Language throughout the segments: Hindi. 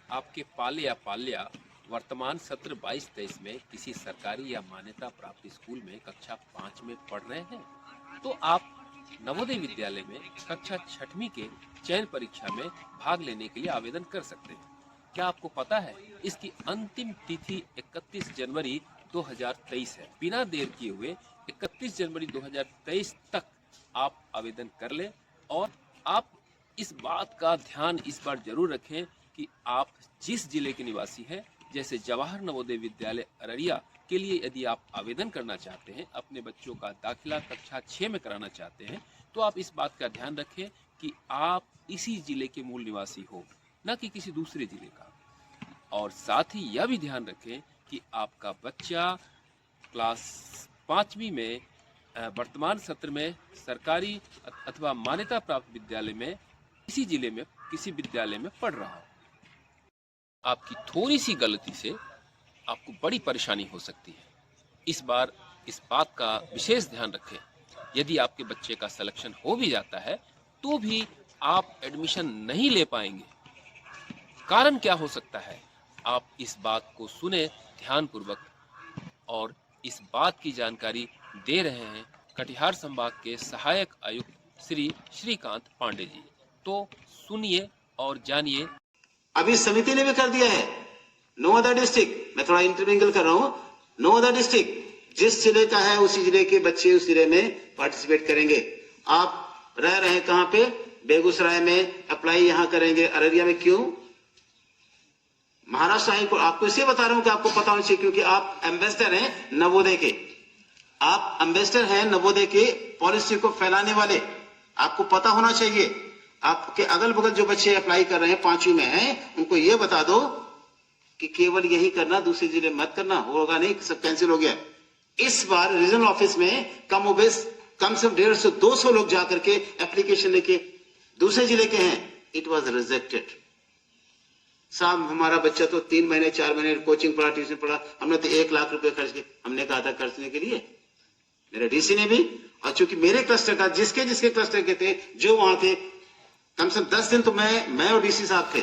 आपके पाले या पाल्या वर्तमान सत्र 22-23 में किसी सरकारी या मान्यता प्राप्त स्कूल में कक्षा 5 में पढ़ रहे हैं, तो आप नवोदय विद्यालय में कक्षा 6वीं के चयन परीक्षा में भाग लेने के लिए आवेदन कर सकते हैं। क्या आपको पता है इसकी अंतिम तिथि 31 जनवरी 2023 है। बिना देर किए हुए 31 जनवरी 2023 तक आप आवेदन कर लें और आप इस बात का ध्यान इस बार जरूर रखें कि आप जिस जिले के निवासी हैं, जैसे जवाहर नवोदय विद्यालय अररिया के लिए यदि आप आवेदन करना चाहते हैं, अपने बच्चों का दाखिला कक्षा 6 में कराना चाहते हैं, तो आप इस बात का ध्यान रखें कि आप इसी जिले के मूल निवासी हो, न कि किसी दूसरे जिले का। और साथ ही यह भी ध्यान रखें कि आपका बच्चा क्लास 5वीं में वर्तमान सत्र में सरकारी अथवा मान्यता प्राप्त विद्यालय में किसी जिले में किसी विद्यालय में पढ़ रहा हो। आपकी थोड़ी सी गलती से आपको बड़ी परेशानी हो सकती है। इस बार इस बात का विशेष ध्यान रखें। यदि आपके बच्चे का सिलेक्शन हो भी जाता है तो भी आप एडमिशन नहीं ले पाएंगे। कारण क्या हो सकता है, आप इस बात को सुने ध्यानपूर्वक और इस बात की जानकारी दे रहे हैं कटिहार संभाग के सहायक आयुक्त श्री श्रीकांत पांडे जी। तो सुनिए और जानिए। अभी समिति ने भी कर दिया है, नो अदर डिस्ट्रिक्ट, मैं थोड़ा इंटरमिंगल कर रहा हूं, नो अदर डिस्ट्रिक्ट, जिस जिले का है उसी जिले के बच्चे उस जिले में पार्टिसिपेट करेंगे। आप रह रहे हैं कहां पे, बेगूसराय में, अप्लाई यहां करेंगे, अररिया में क्यों? महाराष्ट्र हाई कोर्ट, आपको इसलिए बता रहा हूं कि आपको पता होना चाहिए क्योंकि आप एम्बेसडर हैं नवोदय के, आप एम्बेसडर हैं नवोदय के पॉलिसी को फैलाने वाले, आपको पता होना चाहिए। आपके अगल बगल जो बच्चे अप्लाई कर रहे हैं 5वीं में हैं, उनको ये बता दो कि केवल यही करना, दूसरे जिले मत करना, होगा नहीं, सब कैंसिल हो गया। इस बार रीजनल ऑफिस में कम से 150-200 लोग जाकर के एप्लीकेशन लेके दूसरे जिले के हैं, इट वॉज रिजेक्टेड। साहब हमारा बच्चा तो 3 महीने 4 महीने कोचिंग पढ़ा, ट्यूशन पढ़ा, हमने तो 1 लाख रुपए खर्च किए। हमने कहा था खर्चने के लिए, मेरे डीसी ने भी, और चूंकि मेरे क्लस्टर का जिसके क्लस्टर के थे जो वहां थे, कम से कम 10 दिन तो मैं और डीसी साहब थे,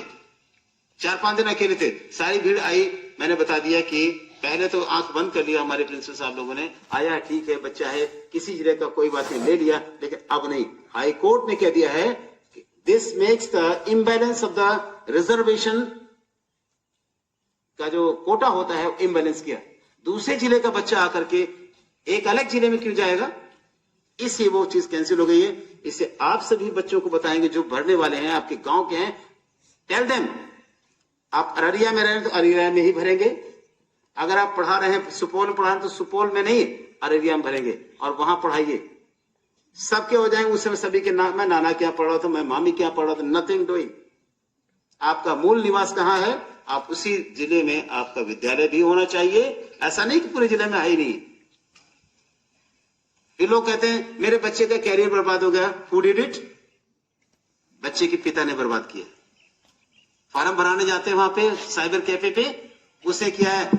4-5 दिन अकेले थे। सारी भीड़ आई, मैंने बता दिया कि पहले तो आंख बंद कर लिया हमारे प्रिंसिपल साहब लोगों ने, आया ठीक है बच्चा है किसी जिले का, कोई बात नहीं, ले लिया, लेकिन अब नहीं। हाई कोर्ट ने कह दिया है this makes the imbalance of the reservation का जो कोटा होता है इम्बैलेंस किया। दूसरे जिले का बच्चा आकर के एक अलग जिले में क्यों जाएगा, इससे वो चीज कैंसिल हो गई है। इससे आप सभी बच्चों को बताएंगे जो भरने वाले हैं, आपके गांव के हैं, टेल देम आप अररिया में रह रहे हैं तो अररिया में ही भरेंगे, अगर आप पढ़ा रहे हैं सुपौल में पढ़ा रहे हैं तो सुपौल में नहीं अररिया में भरेंगे और वहां पढ़ाइए। सबके हो जाएंगे उस समय सभी के नाम, मैं नाना क्या पढ़ रहा था, मैं मामी क्या पढ़ रहा था, नथिंग डूइंग। आपका मूल निवास कहां है, आप उसी जिले में आपका विद्यालय भी होना चाहिए। ऐसा नहीं कि पूरे जिले में है ही नहीं। फिर लोग कहते हैं मेरे बच्चे का कैरियर बर्बाद हो गया, हु डिड इट? बच्चे के पिता ने बर्बाद किया। फॉर्म भराने जाते हैं वहां पे साइबर कैफे पे, उसने किया है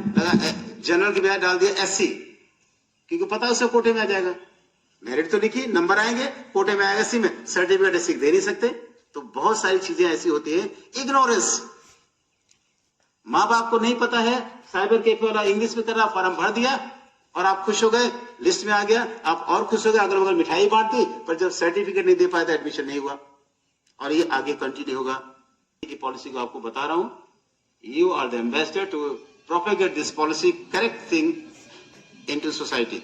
जनरल के बजाय डाल दिया एससी, क्योंकि पता है उससे कोटे में आ जाएगा। मेरिट तो लिखी, नंबर आएंगे, कोटे में आएगा एससी में, सर्टिफिकेट एससी दे नहीं सकते। तो बहुत सारी चीजें ऐसी होती है, इग्नोरेंस। माँ बाप को नहीं पता है, साइबर कैफे वाला इंग्लिश में कर रहा, फॉर्म भर दिया और आप खुश हो गए, लिस्ट में आ गया, आप और खुश हो गए, अगल बगल मिठाई बांट दी, पर जब सर्टिफिकेट नहीं दे पाया तो एडमिशन नहीं हुआ। और ये आगे कंटिन्यू होगा। की पॉलिसी को आपको बता रहा हूं, you are the ambassador to propagate this policy, correct thing into society.